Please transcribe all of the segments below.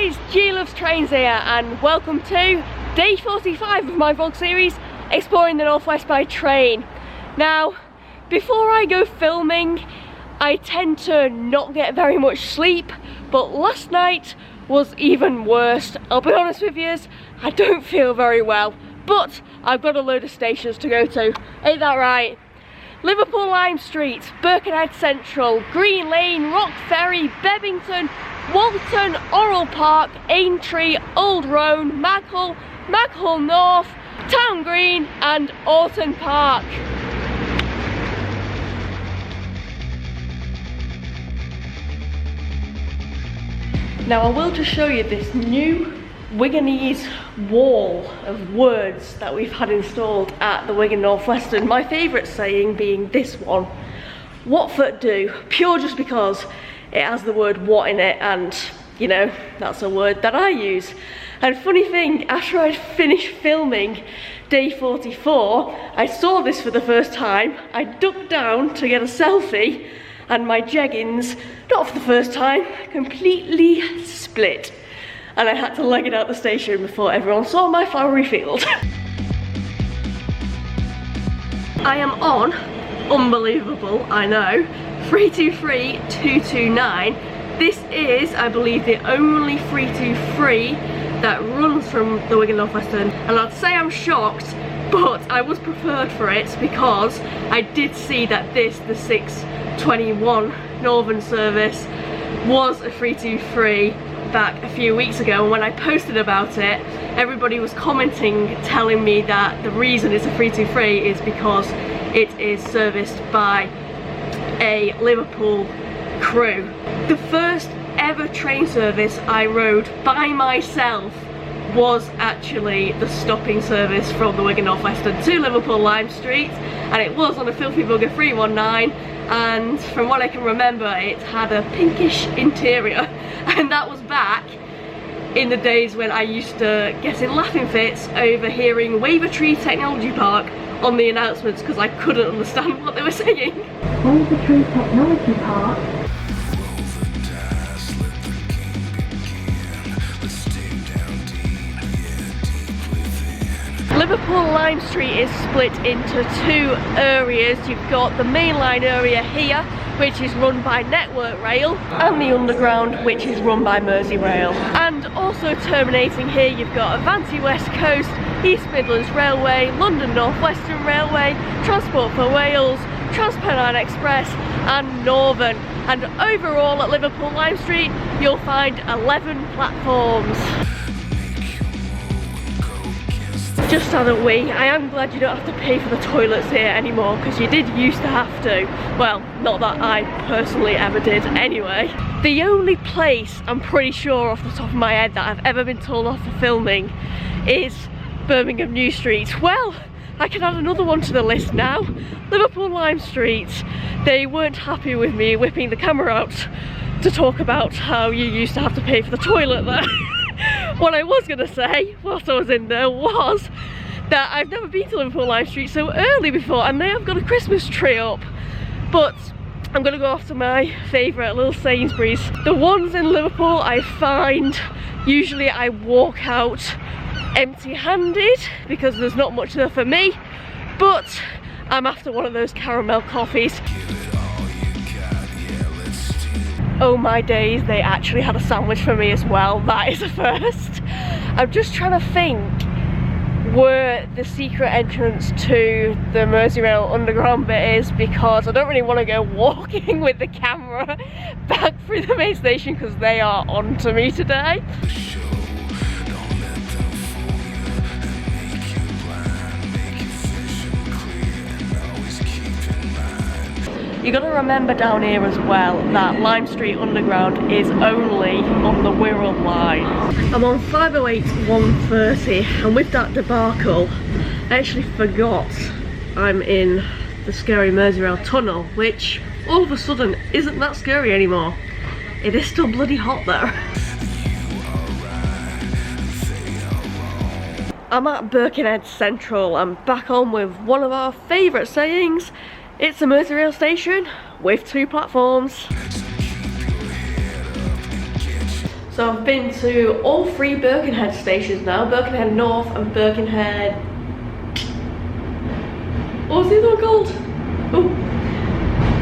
guys, G Loves Trains here and welcome to day 45 of my vlog series exploring the Northwest by train. Now, before I go filming, I tend to not get very much sleep, but last night was even worse. I'll be honest with you, I don't feel very well, but I've got a load of stations to go to, ain't that right? Liverpool Lime Street, Birkenhead Central, Green Lane, Rock Ferry, Bebington, Walton, Orrell Park, Aintree, Old Roan, Maghull, Maghull North, Town Green and Aughton Park. Now I will just show you this new Wiganese wall of words that we've had installed at the Wigan North Western. My favourite saying being this one, what for do, pure just because it has the word what in it, and you know, that's a word that I use. And funny thing, after I'd finished filming day 44, I saw this for the first time. I ducked down to get a selfie and my jeggings, not for the first time, completely split. And I had to leg it out the station before everyone saw my flowery field. I am on, unbelievable, I know, 323-229. This is, I believe, the only 323 that runs from the Wigan North Western. And I'd say I'm shocked, but I was preferred for it because I did see that this, the 621 Northern service, was a 323 back a few weeks ago, and when I posted about it, everybody was commenting telling me that the reason it's a 323 is because it is serviced by a Liverpool crew. The first ever train service I rode by myself was actually the stopping service from the Wigan North Western to Liverpool Lime Street, and it was on a filthy bugger 319, and from what I can remember it had a pinkish interior, and that was back in the days when I used to get in laughing fits over hearing Wavertree Technology Park on the announcements because I couldn't understand what they were saying. Wavertree Technology Park. Liverpool Lime Street is split into two areas. You've got the main line area here, which is run by Network Rail, and the underground, which is run by Merseyrail. And also terminating here, you've got Avanti West Coast, East Midlands Railway, London North Western Railway, Transport for Wales, TransPennine Express and Northern. And overall at Liverpool Lime Street, you'll find 11 platforms. Just on a wee, I am glad you don't have to pay for the toilets here anymore, because you did used to have to. Well, not that I personally ever did anyway. The only place I'm pretty sure off the top of my head that I've ever been told off for filming is Birmingham New Street. Well, I can add another one to the list now. Liverpool Lime Street. They weren't happy with me whipping the camera out to talk about how you used to have to pay for the toilet there. What I was going to say whilst I was in there was that I've never been to Liverpool Lime Street so early before, and they have got a Christmas tree up. But I'm going to go off to my favourite little Sainsbury's. The ones in Liverpool I find usually I walk out empty-handed because there's not much there for me, but I'm after one of those caramel coffees. Oh my days, they actually had a sandwich for me as well. That is a first. I'm just trying to think where the secret entrance to the Merseyrail underground bit is, because I don't really want to go walking with the camera back through the main station because they are on to me today. You got to remember down here as well that Lime Street Underground is only on the Wirral line. I'm on 508-130, and with that debacle, I actually forgot I'm in the scary Merseyrail tunnel, which all of a sudden isn't that scary anymore. It is still bloody hot there. I'm at Birkenhead Central. I'm back on with one of our favourite sayings. It's a Merseyrail station with two platforms. So I've been to all three Birkenhead stations now, Birkenhead North and Birkenhead... What was the other one called? Oh.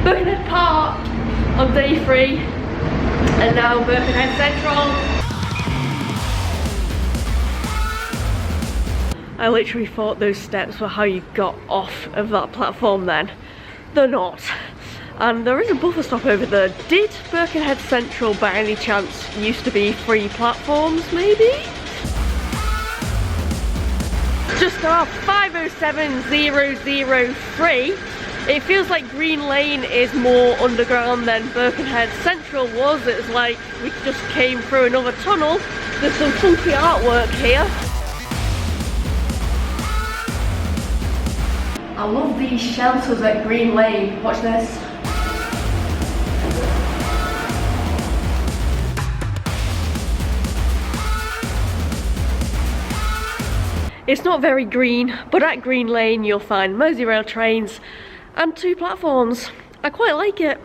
Birkenhead Park on day 3, and now Birkenhead Central. I literally thought those steps were how you got off of that platform then. They're not. And there is a buffer stop over there. Did Birkenhead Central by any chance used to be 3 platforms maybe? Just off 507,003. It feels like Green Lane is more underground than Birkenhead Central was. It's like we just came through another tunnel. There's some funky artwork here. I love these shelters at Green Lane. Watch this. It's not very green, but at Green Lane you'll find Merseyrail trains and 2 platforms. I quite like it.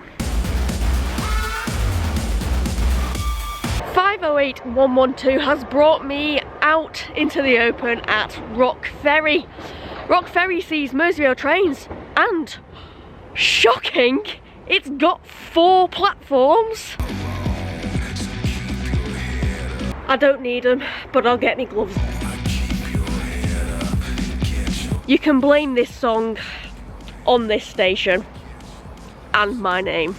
508112 has brought me out into the open at Rock Ferry. Rock Ferry sees Merseyrail trains and, shocking, it's got 4 platforms. I don't need them, but I'll get me gloves. You can blame this song on this station and my name.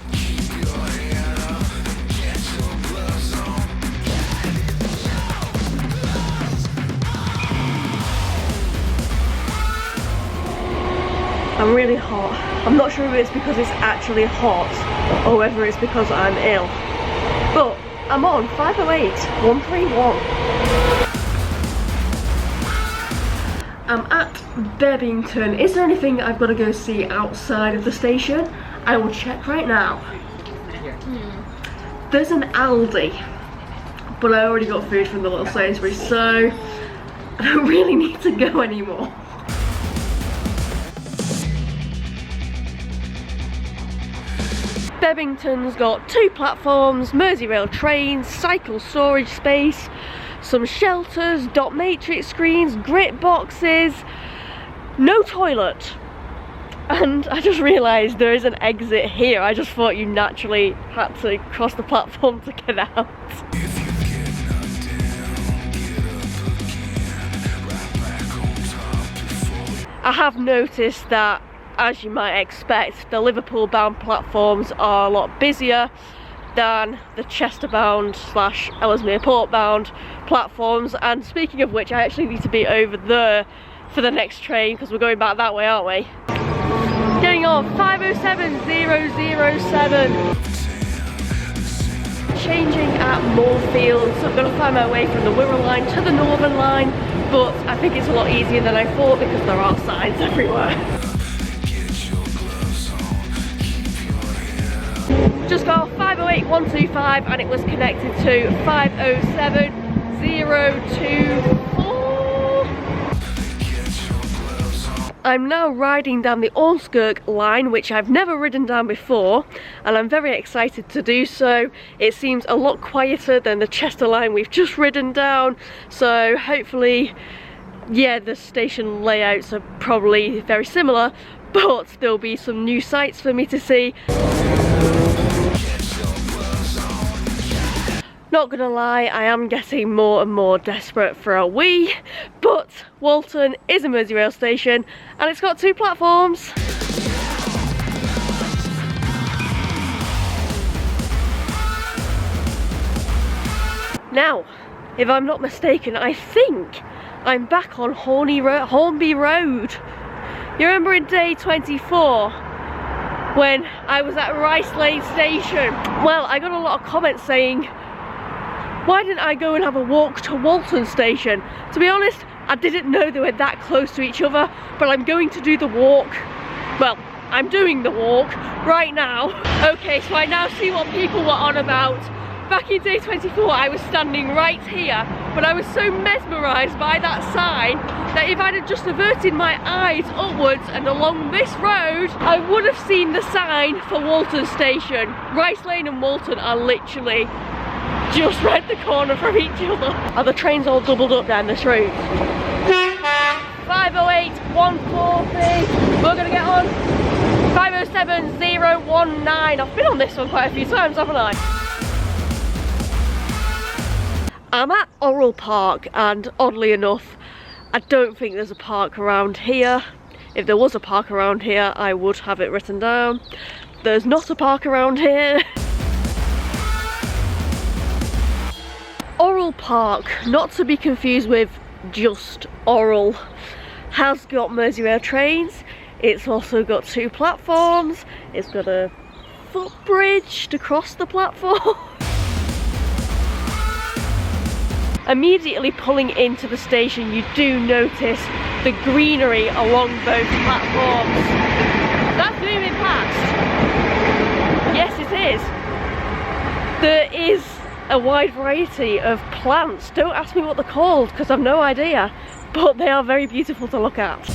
I'm really hot. I'm not sure if it's because it's actually hot or whether it's because I'm ill. But I'm on 508131. I'm at Bebington. Is there anything I've got to go see outside of the station? I will check right now. There's an Aldi, but I already got food from the little Sainsbury's, so I don't really need to go anymore. Bebington's got 2 platforms, Merseyrail trains, cycle storage space, some shelters, dot matrix screens, grit boxes, no toilet. And I just realised there is an exit here. I just thought you naturally had to cross the platform to get out. I have noticed that, as you might expect, the Liverpool bound platforms are a lot busier than the Chester bound / Ellesmere Port bound platforms. And speaking of which, I actually need to be over there for the next train because we're going back that way, aren't we? Getting on 507007. Changing at Moorfield, so I'm going to find my way from the Wirral line to the Northern line, but I think it's a lot easier than I thought because there are signs everywhere. Just got 508125 and it was connected to 507024. I'm now riding down the Orrell line, which I've never ridden down before, and I'm very excited to do so. It seems a lot quieter than the Chester line we've just ridden down, so hopefully, yeah, the station layouts are probably very similar, but there'll be some new sights for me to see. Not gonna lie, I am getting more and more desperate for a wee, but Walton is a Merseyrail station and it's got 2 platforms. Now, if I'm not mistaken, I think I'm back on Hornby Road. You remember in day 24 when I was at Rice Lane station? Well, I got a lot of comments saying, why didn't I go and have a walk to Walton station? To be honest, I didn't know they were that close to each other, but I'm going to do the walk. Well, I'm doing the walk right now. Okay, so I now see what people were on about. Back in day 24, I was standing right here, but I was so mesmerised by that sign that if I'd have just averted my eyes upwards and along this road, I would have seen the sign for Walton station. Rice Lane and Walton are literally just round the corner from each other. Are the trains all doubled up down this route? 508, 140. We're gonna get on 507, 019. I've been on this one quite a few times, haven't I? I'm at Aughton Park, and oddly enough, I don't think there's a park around here. If there was a park around here, I would have it written down. There's not a park around here. Aughton Park, not to be confused with just Orrell, has got Merseyrail trains. It's also got 2 platforms. It's got a footbridge to cross the platform. Immediately pulling into the station, you do notice the greenery along both platforms. That's moving past. Yes, it is. There is a wide variety of plants. Don't ask me what they're called because I've no idea, but they are very beautiful to look at.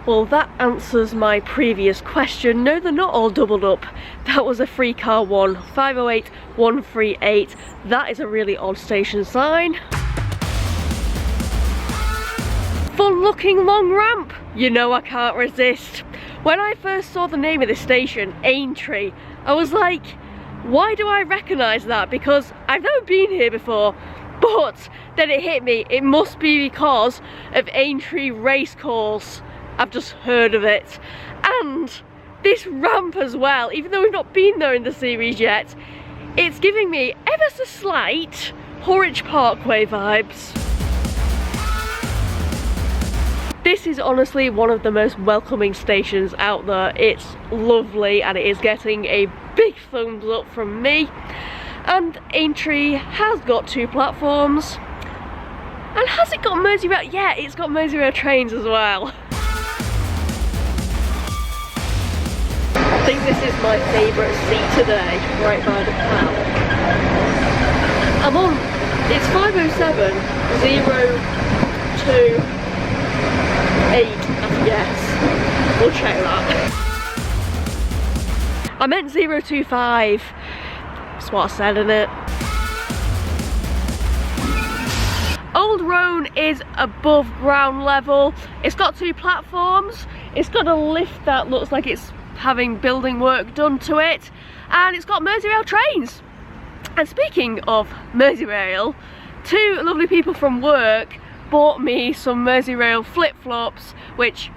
Well, that answers my previous question. No, they're not all doubled up. That was a free car one. 508, 138. That is a really odd station sign. Fun looking long ramp. You know I can't resist. When I first saw the name of this station, Aintree, I was like, why do I recognise that? Because I've never been here before. But then it hit me, it must be because of Aintree Racecourse. I've just heard of it. And this ramp as well, even though we've not been there in the series yet, it's giving me ever so slight Horton Parkway vibes. This is honestly one of the most welcoming stations out there. It's lovely and it is getting a big thumbs up from me. And Aintree has got 2 platforms. And has it got Merseyrail? Yeah, it's got Merseyrail trains as well. I think this is my favourite seat today, right by the canal. I'm on, it's 507, 028, yes, we'll check that. I meant 025, that's what I said, innit? Old Roan is above ground level. It's got 2 platforms, it's got a lift that looks like it's having building work done to it, and it's got Merseyrail trains. And speaking of Merseyrail, 2 lovely people from work bought me some Merseyrail flip-flops, which,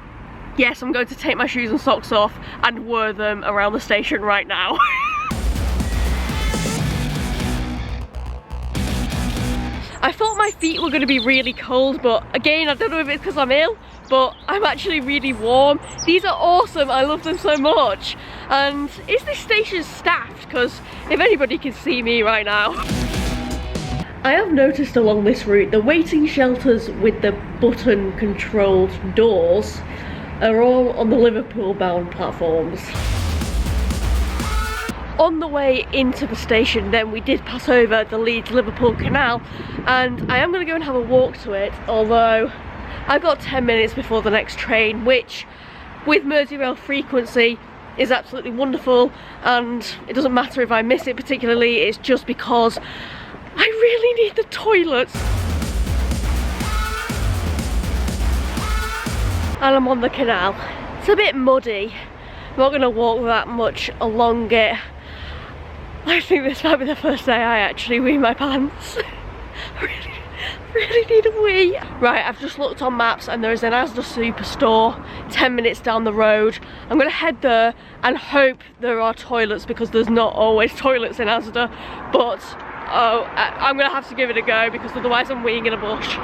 yes, I'm going to take my shoes and socks off and wear them around the station right now. I thought my feet were going to be really cold, but again, I don't know if it's because I'm ill, but I'm actually really warm. These are awesome, I love them so much. And is this station staffed? Because if anybody can see me right now. I have noticed along this route, the waiting shelters with the button controlled doors are all on the Liverpool bound platforms. On the way into the station then we did pass over the Leeds-Liverpool canal, and I am going to go and have a walk to it, although I've got 10 minutes before the next train, which with Merseyrail frequency is absolutely wonderful, and it doesn't matter if I miss it particularly, it's just because I really need the toilets. And I'm on the canal. It's a bit muddy. I'm not going to walk that much along it. I think this might be the first day I actually wee my pants. I really need a wee. Right, I've just looked on maps and there is an Asda superstore 10 minutes down the road. I'm going to head there and hope there are toilets, because there's not always toilets in Asda, but oh, I'm going to have to give it a go because otherwise I'm weeing in a bush.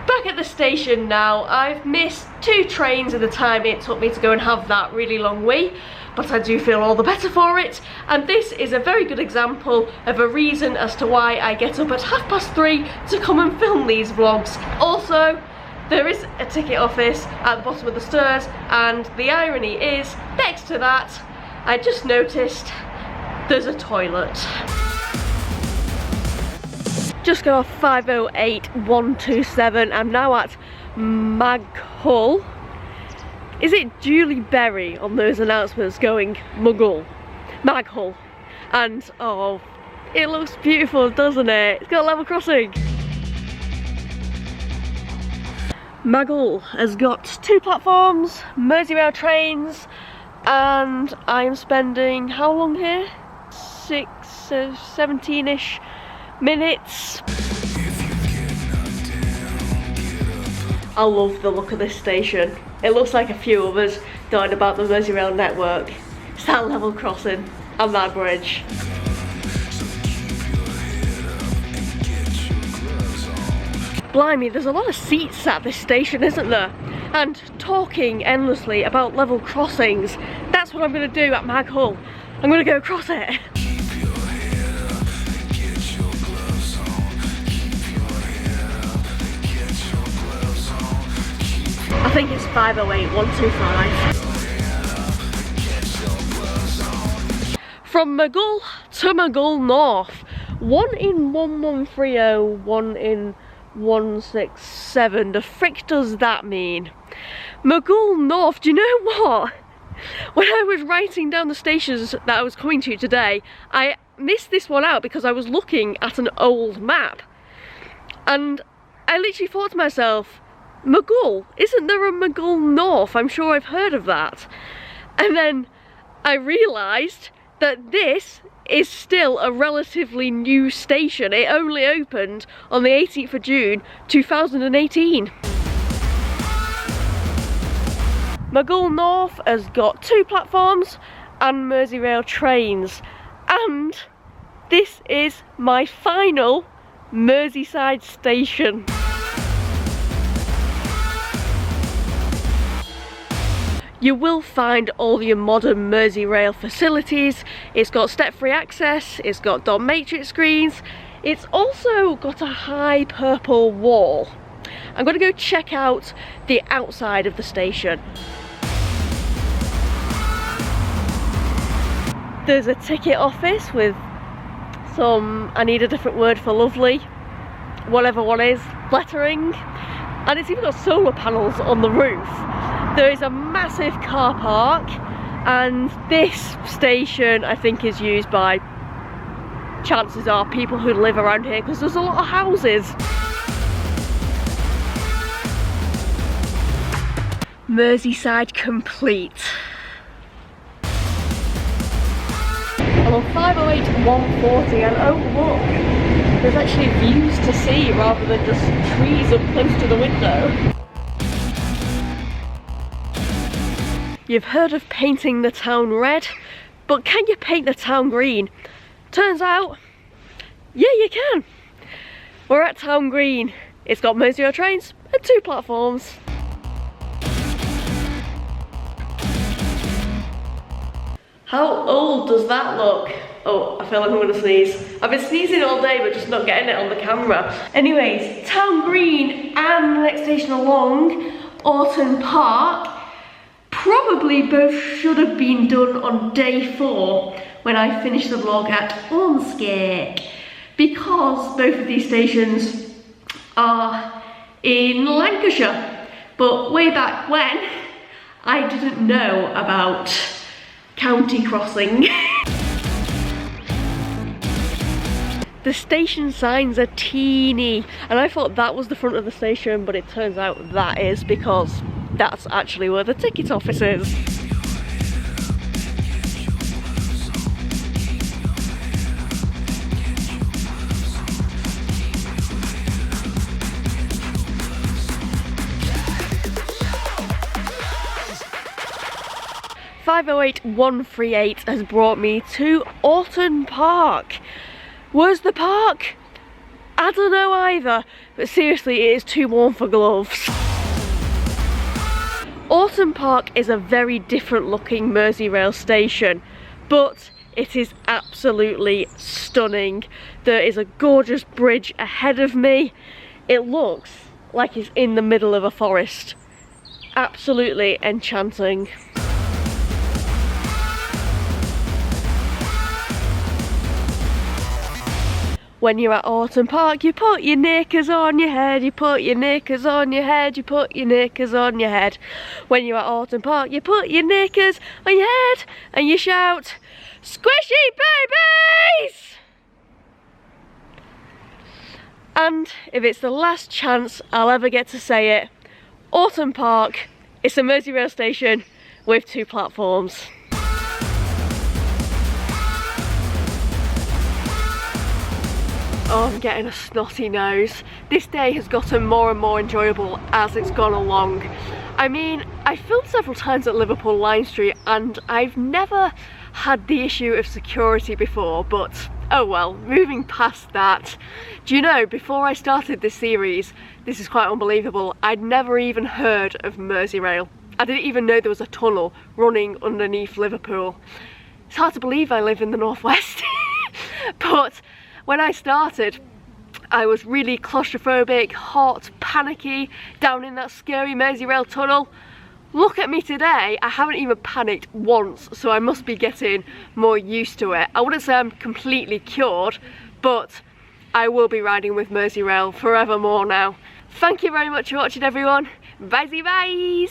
Back at the station now. I've missed 2 trains in the time it took me to go and have that really long wee, but I do feel all the better for it, and this is a very good example of a reason as to why I get up at 3:30 to come and film these vlogs. Also, there is a ticket office at the bottom of the stairs, and the irony is, next to that, I just noticed there's a toilet. Just got off 508-127. I'm now at Maghull. Is it Julie Berry on those announcements going Maghull? Maghull. And oh, it looks beautiful, doesn't it? It's got a level crossing. Maghull has got 2 platforms, Merseyrail trains, and I'm spending how long here? 17-ish minutes. I love the look of this station. It looks like a few of us dotted about the Merseyrail network. It's that level crossing and that bridge. Blimey, there's a lot of seats at this station, isn't there? And talking endlessly about level crossings. That's what I'm going to do at Maghull. I'm going to go across it. I think it's 508-125. From Maghull to Maghull North. 1 in 1130, 1 in 167. The frick does that mean? Maghull North, do you know what? When I was writing down the stations that I was coming to today, I missed this one out because I was looking at an old map. And I literally thought to myself, Maghull? Isn't there a Maghull North? I'm sure I've heard of that. And then I realised that this is still a relatively new station. It only opened on the 18th of June 2018. Maghull North has got 2 platforms and Merseyrail trains, and this is my final Merseyside station. You will find all your modern Merseyrail facilities. It's got step-free access, it's got dot matrix screens, it's also got a high purple wall. I'm going to go check out the outside of the station. There's a ticket office with some, I need a different word for lovely, whatever one is, lettering, and it's even got solar panels on the roof. There is a massive car park, and this station I think is used by, chances are, people who live around here because there's a lot of houses. Merseyside complete. I'm on 508-140 and oh look, there's actually views to see rather than just trees up close to the window. You've heard of painting the town red, but can you paint the town green? Turns out, yeah, you can. We're at Town Green. It's got Merseyrail trains and 2 platforms. How old does that look? Oh, I feel like I'm gonna sneeze. I've been sneezing all day but just not getting it on the camera. Anyways, Town Green and the next station along, Aughton Park. Probably both should have been done on day 4 when I finished the vlog at Orrell, because both of these stations are in Lancashire. But way back when, I didn't know about county crossing. The station signs are teeny, and I thought that was the front of the station, but it turns out that is, because that's actually where the ticket office is. (508-138) has brought me to Aughton Park. Where's the park? I don't know either, but seriously, it is too warm for gloves. Aughton Park is a very different looking Merseyrail station, but it is absolutely stunning. There is a gorgeous bridge ahead of me. It looks like it's in the middle of a forest. Absolutely enchanting. When you're at Aughton Park, you put your knickers on your head, you put your knickers on your head, you put your knickers on your head. When you're at Aughton Park, you put your knickers on your head and you shout, "Squishy babies!" And if it's the last chance I'll ever get to say it, Aughton Park is a Merseyrail station with 2 platforms. Oh, I'm getting a snotty nose. This day has gotten more and more enjoyable as it's gone along. I mean, I filmed several times at Liverpool Line Street and I've never had the issue of security before, but oh well, moving past that. Do you know, before I started this series, this is quite unbelievable, I'd never even heard of Merseyrail. I didn't even know there was a tunnel running underneath Liverpool. It's hard to believe I live in the northwest. But when I started, I was really claustrophobic, hot, panicky, down in that scary Merseyrail tunnel. Look at me today, I haven't even panicked once, so I must be getting more used to it. I wouldn't say I'm completely cured, but I will be riding with Merseyrail forevermore now. Thank you very much for watching, everyone. Bye-bye.